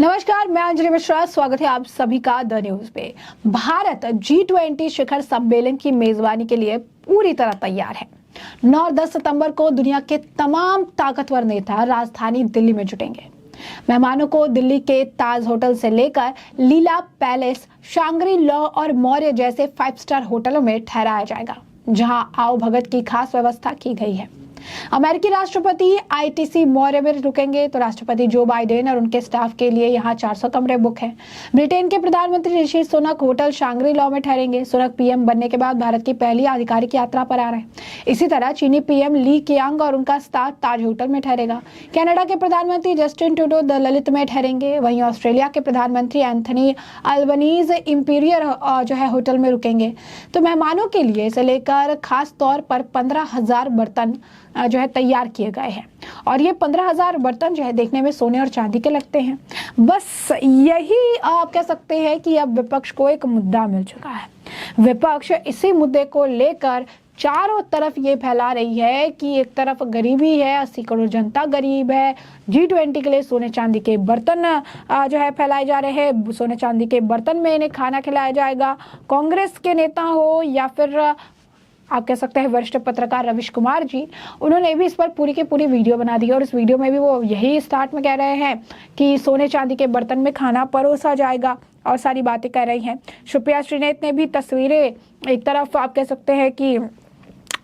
नमस्कार, मैं अंजलि मिश्रा। स्वागत है आप सभी का द न्यूज पे। भारत G20 शिखर सम्मेलन की मेजबानी के लिए पूरी तरह तैयार है। 9 और 10 सितंबर को दुनिया के तमाम ताकतवर नेता राजधानी दिल्ली में जुटेंगे। मेहमानों को दिल्ली के ताज होटल से लेकर लीला पैलेस, शांग्री लॉ और मौर्य जैसे 5 स्टार होटलों में ठहराया जाएगा, जहां आओ भगत की खास व्यवस्था की गई है। अमेरिकी राष्ट्रपति ITC मौर्य में रुकेंगे तो राष्ट्रपति जो बाइडेन और उनके स्टाफ के लिए यहां 400 कमरे बुक हैं। ब्रिटेन के प्रधानमंत्री ऋषि सुनक होटल शांग्री लॉ में ठहरेंगे। सुनक PM बनने के बाद भारत की पहली आधिकारिक यात्रा पर आ रहे हैं। इसी तरह चीनी PM ली कियांग और उनका स्टाफ ताज होटल में ठहरेगा। कनाडा के प्रधानमंत्री जस्टिन ट्रूडो द ललित में ठहरेंगे। वहीं ऑस्ट्रेलिया के प्रधानमंत्री एंथनी अल्बनीज इंपीरियल जो है होटल में रुकेंगे। तो मेहमानों के लिए इसे लेकर खास तौर पर 15,000 बर्तन जो है तैयार किए गए हैं और ये 15,000 बर्तन जो है देखने में सोने और चांदी के लगते हैं। बस यही आप कह सकते हैं कि अब विपक्ष को एक मुद्दा मिल चुका है। विपक्ष इसी मुद्दे को लेकर चारों तरफ ये फैला रही है कि एक तरफ गरीबी है, 80 करोड़ जनता गरीब है। G20 के लिए सोने चांदी के बर्तन जो है फैलाए जा रहे हैं। सोने चांदी के बर्तन में इन्हें खाना खिलाया जाएगा। कांग्रेस के नेता हो या फिर आप कह सकते हैं वरिष्ठ पत्रकार रविश कुमार जी, उन्होंने भी इस पर पूरी की पूरी वीडियो बना दी और इस वीडियो में भी वो यही स्टार्ट में कह रहे हैं कि सोने चांदी के बर्तन में खाना परोसा जाएगा और सारी बातें कह रही हैं। सुप्रिया श्रीनेत ने भी तस्वीरें, एक तरफ आप कह सकते हैं कि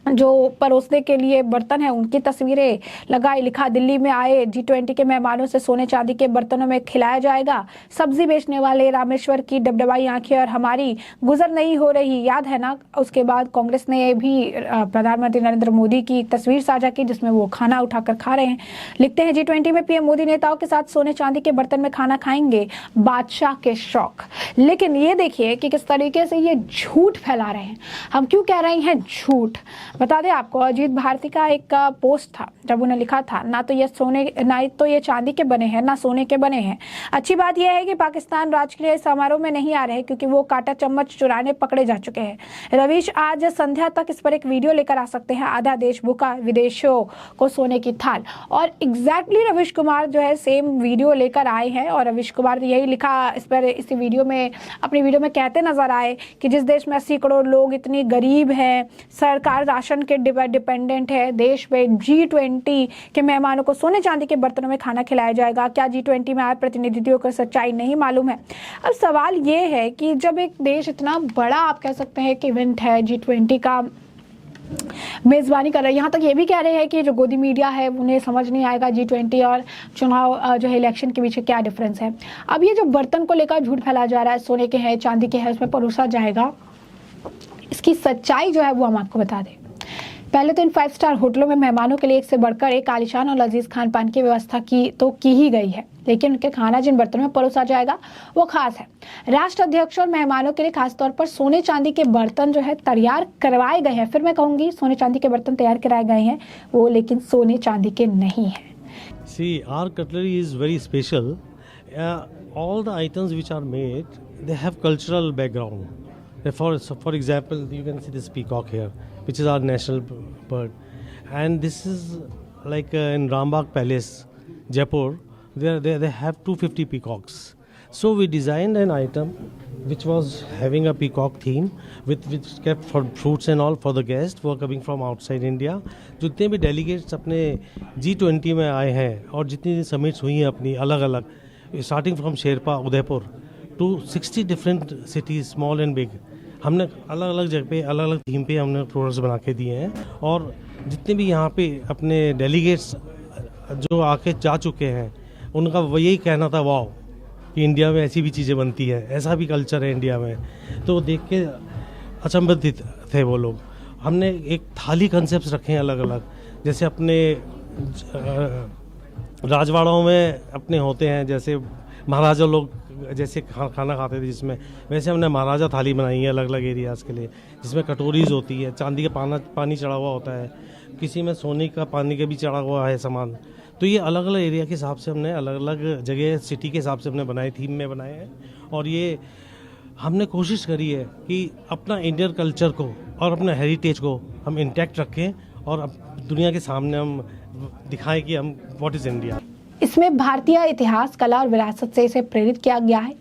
जो परोसने के लिए बर्तन है उनकी तस्वीरें लगाई, लिखा दिल्ली में आए G20 के मेहमानों से सोने चांदी के बर्तनों में खिलाया जाएगा। सब्जी बेचने वाले रामेश्वर की डबडबाई आंखें और हमारी गुजर नहीं हो रही, याद है ना। उसके बाद कांग्रेस ने भी प्रधानमंत्री नरेंद्र मोदी की तस्वीर साझा की जिसमें वो खाना उठाकर खा रहे हैं। लिखते हैं G20 में PM मोदी नेताओं के साथ सोने चांदी के बर्तन में खाना खाएंगे, बादशाह के शौक। लेकिन ये देखिए कि किस तरीके से ये झूठ फैला रहे हैं। हम क्यों कह रहे हैं झूठ, बता दें आपको। अजीत भारती का एक पोस्ट था जब उन्हें लिखा था, ना तो ये चांदी के बने हैं ना सोने के बने हैं। अच्छी बात यह है कि पाकिस्तान राजकीय समारोह में नहीं आ रहे क्योंकि वो कांटा चम्मच चुराने पकड़े जा चुके हैं। रविश आज संध्या तक इस पर एक वीडियो लेकर आ सकते हैं। आधा देश भूखा, विदेशों को सोने की थाल। और एग्जैक्टली रविश कुमार जो है सेम वीडियो लेकर आए हैं और रविश कुमार यही लिखा इस पर, इसी वीडियो में, अपनी वीडियो में कहते नजर आए कि जिस देश में 80 करोड़ लोग इतनी गरीब हैं, सरकार राशन के डिपेंडेंट है, देश में G20 के मेहमानों को सोने चांदी के बर्तनों में खाना खिलाया जाएगा। क्या G20 में आए प्रतिनिधियों को सच्चाई नहीं मालूम है? अब सवाल ये है कि जब एक देश इतना बड़ा आप कह सकते हैं कि इवेंट है, G20 का मेजबानी कर रहे हैं, यहाँ तक ये भी कह रहे हैं कि जो गोदी मीडिया है उन्हें समझ नहीं आएगा G20 और चुनाव जो है इलेक्शन के पीछे क्या डिफरेंस है। अब ये जो बर्तन को लेकर झूठ फैलाया जा रहा है, सोने के है, चांदी के है, उसमें परोसा जाएगा, इसकी सच्चाई जो है वो हम आपको बता दें। पहले तो इन 5 स्टार होटलों में मेहमानों के लिए एक से बढ़कर एक आलीशान और लजीज खान पान की व्यवस्था की ही गई है, लेकिन उनके खाना जिन बर्तनों में परोसा जाएगा वो खास है। राष्ट्र अध्यक्ष और मेहमानों के लिए खास तौर पर सोने चांदी के बर्तन जो है तैयार करवाए गए हैं। फिर मैं कहूंगी सोने चांदी के बर्तन तैयार कराए गए हैं वो, लेकिन सोने चांदी के नहीं है। See, our cutlery is very special. All the items which are made, they have cultural background. For example, you can see this peacock here, which is our national bird, and this is like in Rambagh Palace, Jaipur. They have 250 peacocks. So we designed an item which was having a peacock theme, which kept for fruits and all for the guests who are coming from outside India. जितने भी delegates अपने G20 में आए हैं और जितनी summits हुई हैं अपनी अलग अलग, starting from Sherpa Udaipur to 60 different cities, small and big, हमने अलग अलग जगह पे अलग अलग थीम पे हमने प्रोडक्ट्स बना के दिए हैं। और जितने भी यहाँ पे अपने डेलीगेट्स जो आके जा चुके हैं उनका यही कहना था, वाह कि इंडिया में ऐसी भी चीज़ें बनती है, ऐसा भी कल्चर है इंडिया में। तो देख के अचंभित थे वो लोग। हमने एक थाली कंसेप्ट रखे हैं अलग अलग, जैसे अपने राजवाड़ों में अपने होते हैं, जैसे महाराजा लोग जैसे खाना खाते थे जिसमें, वैसे हमने महाराजा थाली बनाई है अलग अलग एरियाज़ के लिए, जिसमें कटोरीज होती है, चांदी का पानी चढ़ा हुआ होता है, किसी में सोने का पानी का भी चढ़ा हुआ है सामान। तो ये अलग अलग एरिया के हिसाब से हमने अलग अलग जगह सिटी के हिसाब से हमने बनाए, थीम में बनाए हैं। और ये हमने कोशिश करी है कि अपना इंडियन कल्चर को और अपना हेरिटेज को हम इंटैक्ट रखें और अब दुनिया के सामने हम दिखाएं कि हम व्हाट इज़ इंडिया। इसमें भारतीय इतिहास, कला और विरासत से इसे प्रेरित किया गया है।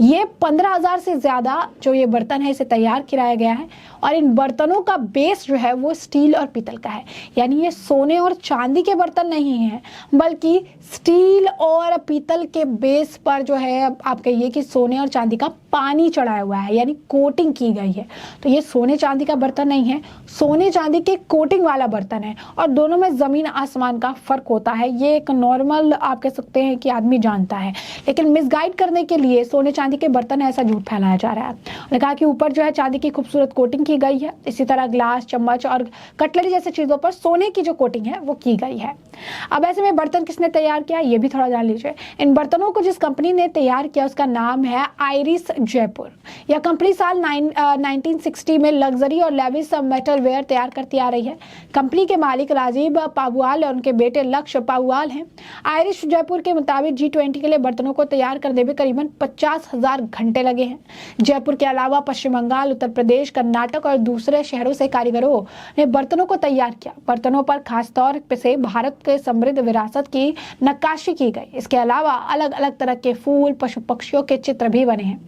ये 15,000 से ज़्यादा जो ये बर्तन है इसे तैयार किया गया है और इन बर्तनों का बेस जो है वो स्टील और पीतल का है। यानी ये सोने और चांदी के बर्तन नहीं हैं, बल्कि स्टील और पीतल के बेस पर जो है आप कहिए कि सोने और चांदी का पानी चढ़ाया हुआ है, यानी कोटिंग की गई है। तो ये सोने चांदी का बर्तन नहीं है, सोने चांदी के कोटिंग वाला बर्तन है और दोनों में ज़मीन आसमान का फ़र्क होता है। ये एक नॉर्मल आप कह सकते हैं कि आदमी जानता है, लेकिन मिसगाइड करने के लिए सोने चांदी के बर्तन ऐसा झूठ फैलाया जा रहा है। उन्होंने कहा कि ऊपर जो है चांदी की खूबसूरत कोटिंग की गई है, इसी तरह ग्लास, चम्मच और कटलरी जैसे चीज़ों पर सोने की जो कोटिंग है वो की गई है। अब ऐसे में बर्तन किसने तैयार किया ये भी थोड़ा जान लीजिए। इन बर्तनों को जिस कंपनी ने तैयार किया उसका नाम है आयरिस जयपुर। यह कंपनी साल 1960 में लग्जरी और लेविस मेटल वेयर तैयार करती आ रही है। कंपनी के मालिक राजीव पाबुआल और उनके बेटे लक्ष्य पाबुआल हैं। आयरिस जयपुर के मुताबिक G20 के लिए बर्तनों को तैयार करने में करीबन 50,000 घंटे लगे हैं। जयपुर के अलावा पश्चिम बंगाल, उत्तर प्रदेश, कर्नाटक और दूसरे शहरों से कारीगरों ने बर्तनों को तैयार किया। बर्तनों पर खासतौर से भारत के समृद्ध विरासत की नक्काशी की गई। इसके अलावा अलग अलग तरह के फूल, पशु पक्षियों के चित्र भी बने हैं।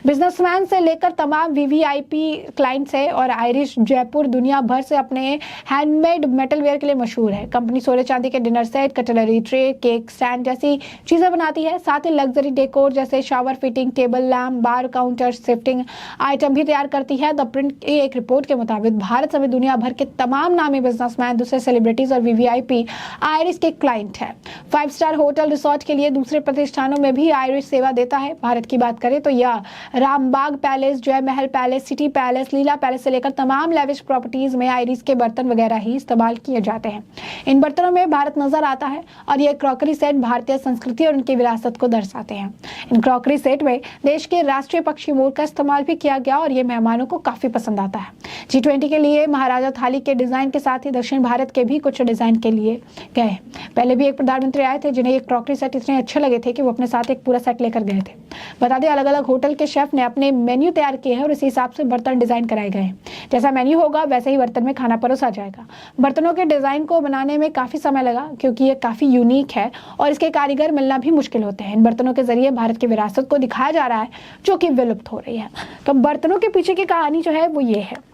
बिजनेसमैन से लेकर तमाम VVIP क्लाइंट्स है और आयरिस जयपुर दुनिया भर से अपने हैंडमेड मेटलवेयर के लिए मशहूर है। कंपनी सोने चांदी के dinner set, cutlery tray, cake stand जैसी चीजें बनाती है। साथ ही लग्जरी डेकोर जैसे शावर फिटिंग, टेबल लैम्प, बार काउंटर, शिफ्टिंग आइटम भी तैयार करती है। द प्रिंट की एक रिपोर्ट के मुताबिक भारत समेत दुनिया भर के तमाम नामी बिजनेसमैन, दूसरे सेलिब्रिटीज और VVIP आयरिस के क्लाइंट है। 5 स्टार होटल, रिसोर्ट के लिए दूसरे प्रतिष्ठानों में भी आयरिस सेवा देता है। भारत की बात करें तो यह रामबाग पैलेस, जय महल पैलेस, सिटी पैलेस, लीला पैलेस से लेकर तमाम लेविश प्रॉपर्टीज में आयरिस के बर्तन वगैरह ही इस्तेमाल किए जाते हैं। इन बर्तनों में भारत नजर आता है और ये क्रॉकरी सेट भारतीय संस्कृति और उनकी विरासत को दर्शाते हैं। इन क्रॉकरी सेट में देश के राष्ट्रीय पक्षी मोर का इस्तेमाल भी किया गया और ये मेहमानों को काफी पसंद आता है। G20 के लिए महाराजा थाली के डिजाइन के साथ ही दक्षिण भारत के भी कुछ डिजाइन के लिए गए। पहले भी एक प्रधानमंत्री आए थे जिन्हें ये क्रॉकरी सेट इतने अच्छे लगे थे कि वो अपने साथ एक पूरा सेट लेकर गए थे। बता दें, अलग अलग होटल के शेफ ने अपने मेन्यू तैयार किए हैं और इसी हिसाब से बर्तन डिजाइन कराए गए हैं। जैसा मेन्यू होगा वैसे ही बर्तन में खाना परोसा जाएगा। बर्तनों के डिजाइन को बनाने में काफी समय लगा क्योंकि ये काफी यूनिक है और इसके कारीगर मिलना भी मुश्किल होते हैं। इन बर्तनों के जरिए भारत की विरासत को दिखाया जा रहा है जो कि विलुप्त हो रही है। तो बर्तनों के पीछे की कहानी जो है वो ये है।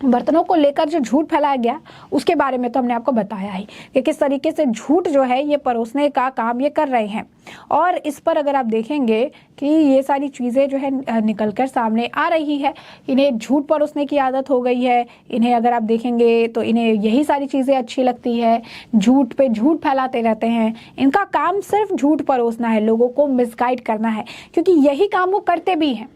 बर्तनों को लेकर जो झूठ फैलाया गया उसके बारे में तो हमने आपको बताया ही कि किस तरीके से झूठ जो है ये परोसने का काम ये कर रहे हैं। और इस पर अगर आप देखेंगे कि ये सारी चीज़ें जो है निकलकर सामने आ रही है। इन्हें झूठ परोसने की आदत हो गई है। इन्हें अगर आप देखेंगे तो इन्हें यही सारी चीज़ें अच्छी लगती है, झूठ पे झूठ फैलाते रहते हैं। इनका काम सिर्फ झूठ परोसना है, लोगों को मिसगाइड करना है, क्योंकि यही काम वो करते भी हैं।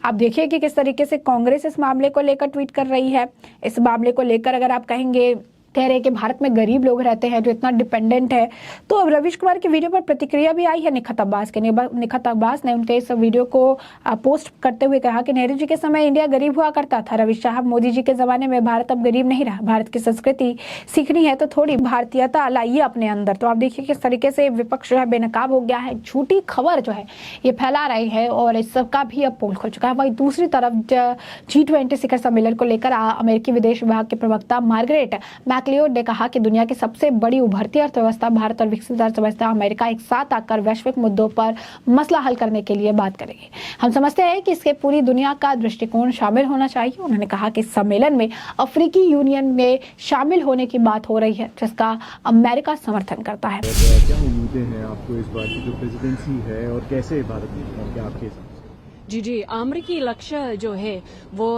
आप देखिए कि किस तरीके से कांग्रेस इस मामले को लेकर ट्वीट कर रही है। इस मामले को लेकर अगर आप कहेंगे, कह रहे कि भारत में गरीब लोग रहते हैं जो इतना डिपेंडेंट है। तो अब रवीश कुमार की वीडियो पर प्रतिक्रिया भी आई है निखत अब्बास के। निखत अब्बास ने उनके इस वीडियो को पोस्ट करते हुए कहा कि नेहरू जी के समय इंडिया गरीब हुआ करता था। रवीश साहब, मोदी जी के जमाने में भारत अब गरीब नहीं रहा। भारत की संस्कृति सीखनी है तो थोड़ी भारतीयता लाइए अपने अंदर। तो आप देखिए किस तरीके से विपक्ष जो है बेनकाब हो गया है, झूठी खबर जो है ये फैला रही है और इस सब का भी अब पोल खुल चुका है। वहीं दूसरी तरफ G20 शिखर सम्मेलन को लेकर अमेरिकी विदेश विभाग के प्रवक्ता मार्गरेट मैकलियोड ने कहा कि दुनिया की सबसे बड़ी उभरती अर्थव्यवस्था भारत और विकसित अर्थव्यवस्था अमेरिका एक साथ आकर वैश्विक मुद्दों पर मसला हल करने के लिए बात करेंगे। हम समझते हैं कि इसके पूरी दुनिया का दृष्टिकोण शामिल होना चाहिए। उन्होंने कहा कि सम्मेलन में अफ्रीकी यूनियन में शामिल होने की बात हो रही है जिसका अमेरिका समर्थन करता है। क्या उम्मीदें हैं आपको इस बार की जो प्रेसिडेंसी है और कैसे भारत में क्या आपके हिसाब से? जी, अमेरिकी लक्ष्य जो है वो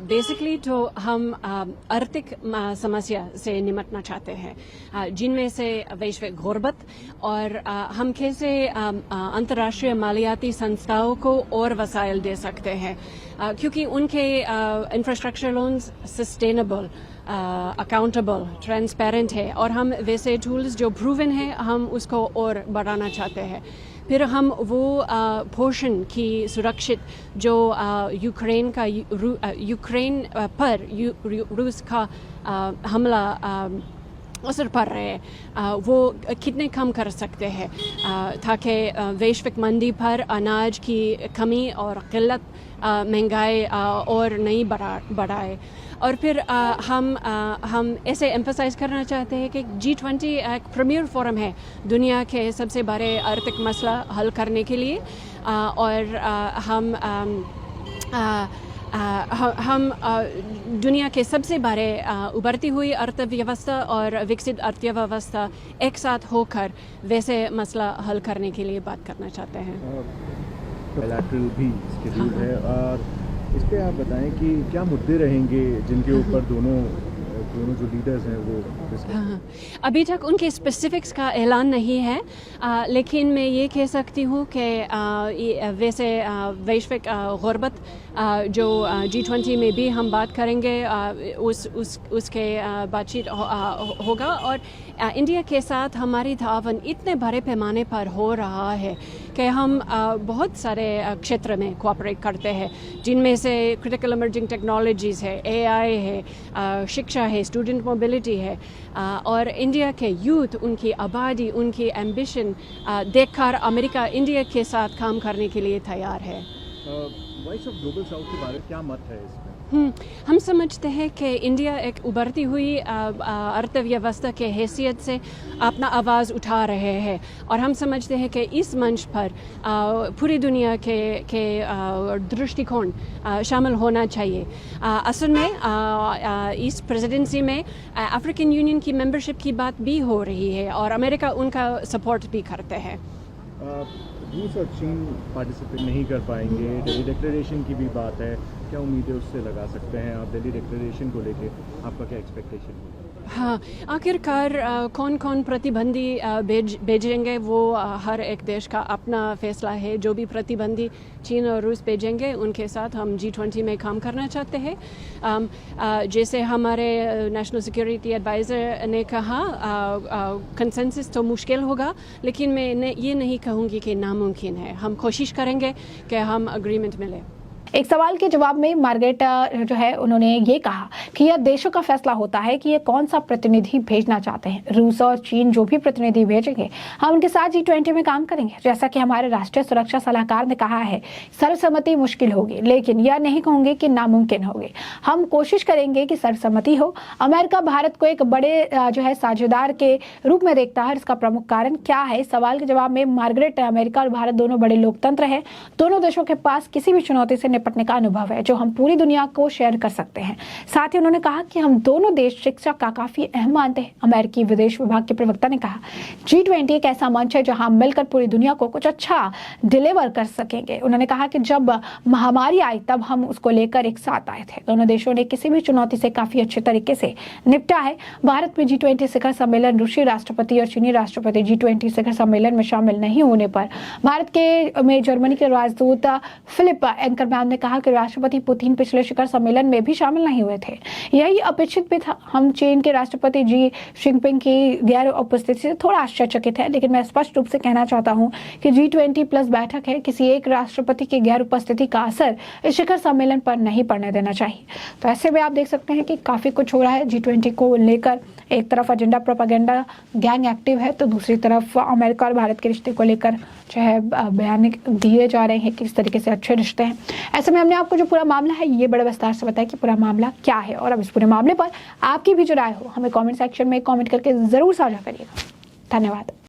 बेसिकली तो हम आर्थिक समस्या से निपटना चाहते हैं, जिनमें से वैश्विक गुर्बत और हम कैसे अंतर्राष्ट्रीय मालियाती संस्थाओं को और वसाइल दे सकते हैं, क्योंकि उनके infrastructure loans sustainable, accountable, transparent है और हम वैसे टूल्स जो प्रूवन है हम उसको और बढ़ाना चाहते हैं। फिर हम वो पोषण की सुरक्षित जो यूक्रेन पर रूस का हमला असर पड़ रहे हैं वो कितने कम कर सकते हैं ताकि वैश्विक मंदी पर अनाज की कमी और किल्लत महंगाई और नहीं बढ़ाए। और फिर हम ऐसे एम्फसाइज करना चाहते हैं कि G20 एक प्रीमियर फोरम है दुनिया के सबसे बड़े आर्थिक मसला हल करने के लिए, और हम दुनिया के सबसे बड़े उभरती हुई अर्थव्यवस्था और विकसित अर्थव्यवस्था एक साथ होकर वैसे मसला हल करने के लिए बात करना चाहते हैं। बायलैटरल भी शेड्यूल है, और इस पे आप बताएं कि क्या मुद्दे रहेंगे जिनके ऊपर दोनों जो लीडर्स हैं वो डिस्कस हाँ, अभी तक उनके स्पेसिफिक्स का ऐलान नहीं है, लेकिन मैं ये कह सकती हूँ कि वैसे वैश्विक गुर्बत जो G20 में भी हम बात करेंगे, उसके बातचीत होगा, और इंडिया के साथ हमारी तावन इतने बड़े पैमाने पर हो रहा है कि हम बहुत सारे क्षेत्र में कोऑपरेट करते हैं, जिनमें से क्रिटिकल इमर्जिंग टेक्नोलॉजीज़ है, AI है, शिक्षा है, स्टूडेंट मोबिलिटी है, और इंडिया के यूथ, उनकी आबादी, उनकी एम्बिशन देखकर अमेरिका इंडिया के साथ काम करने के लिए तैयार है। वॉइस ऑफ ग्लोबल साउथ के बारे में क्या मत है इसमें? हम समझते हैं कि इंडिया एक उभरती हुई अर्थव्यवस्था के हैसियत से अपना आवाज़ उठा रहे हैं, और हम समझते हैं कि इस मंच पर पूरी दुनिया के दृष्टिकोण शामिल होना चाहिए। असल में इस प्रेसिडेंसी में अफ्रीकन यूनियन की मेंबरशिप की बात भी हो रही है, और अमेरिका उनका सपोर्ट भी करते हैं। रूस और चीन पार्टिसिपेट नहीं कर पाएंगे, दिल्ली डिक्लेरेशन की भी बात है, क्या उम्मीदें उससे लगा सकते हैं आप? दिल्ली डिक्लेरेशन को लेके आपका क्या एक्सपेक्टेशन है? हाँ, आखिरकार कौन कौन प्रतिबंधी भेजेंगे वो हर एक देश का अपना फैसला है। जो भी प्रतिबंधी चीन और रूस भेजेंगे उनके साथ हम G20 में काम करना चाहते हैं। जैसे हमारे नेशनल सिक्योरिटी एडवाइज़र ने कहा, कंसेंसस तो मुश्किल होगा, लेकिन मैं ये नहीं कहूँगी कि नामुमकिन है। हम कोशिश करेंगे कि हम अग्रीमेंट मिले। एक सवाल के जवाब में मार्गरेट जो है उन्होंने ये कहा कि यह देशों का फैसला होता है कि ये कौन सा प्रतिनिधि भेजना चाहते हैं। रूस और चीन जो भी प्रतिनिधि भेजेंगे हम उनके साथ G20 में काम करेंगे। जैसा कि हमारे राष्ट्रीय सुरक्षा सलाहकार ने कहा है, सर्वसम्मति मुश्किल होगी, लेकिन यह नहीं कहूंगे कि नामुमकिन होगी। हम कोशिश करेंगे कि सर्वसम्मति हो। अमेरिका भारत को एक बड़े जो है साझेदार के रूप में देखता है। इसका प्रमुख कारण क्या है? सवाल के जवाब में मार्गरेट, अमेरिका और भारत दोनों बड़े लोकतंत्र है। दोनों देशों के पास किसी भी चुनौती से निपटने का अनुभव है जो हम पूरी दुनिया को शेयर कर सकते हैं। साथ ही उन्होंने कहा कि हम दोनों देश शिक्षा का काफी अहम मानते हैं। अमेरिकी विदेश विभाग के प्रवक्ता ने कहा, G20 एक ऐसा मंच है जहां मिलकर पूरी दुनिया को कुछ अच्छा डिलीवर कर सकेंगे। उन्होंने कहा कि जब महामारी आई तब हम उसको लेकर एक साथ आए थे। दोनों देशों ने किसी भी चुनौती से काफी अच्छे तरीके से निपटा है। भारत में G20 शिखर सम्मेलन, रूसी राष्ट्रपति और चीनी राष्ट्रपति G20 शिखर सम्मेलन में शामिल नहीं होने पर भारत के में जर्मनी के राजदूत फिलिप एंकरमैन ने कहा कि राष्ट्रपति पुतिन पिछले शिखर सम्मेलन में भी शामिल नहीं हुए थे। यही अपेक्षित भी था। हम चीन के राष्ट्रपति जी जिनपिंग की गैर उपस्थिति से थोड़ा आश्चर्यचकित है, लेकिन मैं स्पष्ट रूप से कहना चाहता हूं कि G20 प्लस बैठक है, किसी एक राष्ट्रपति की गैर उपस्थिति का असर इस शिखर सम्मेलन पर नहीं पड़ने देना चाहिए। तो ऐसे में आप देख सकते हैं कि काफी कुछ हो रहा है G20 को लेकर। एक तरफ एजेंडा प्रोपेगेंडा गैंग एक्टिव है, तो दूसरी तरफ अमेरिका और भारत के रिश्ते को लेकर जो है बयान दिए जा रहे हैं कि किस तरीके से अच्छे रिश्ते हैं। ऐसे में हमने आपको जो पूरा मामला है ये बड़े विस्तार से बताया कि पूरा मामला क्या है, और अब इस पूरे मामले पर आपकी भी जो राय हो हमें कमेंट सेक्शन में कमेंट करके जरूर साझा करिएगा। धन्यवाद।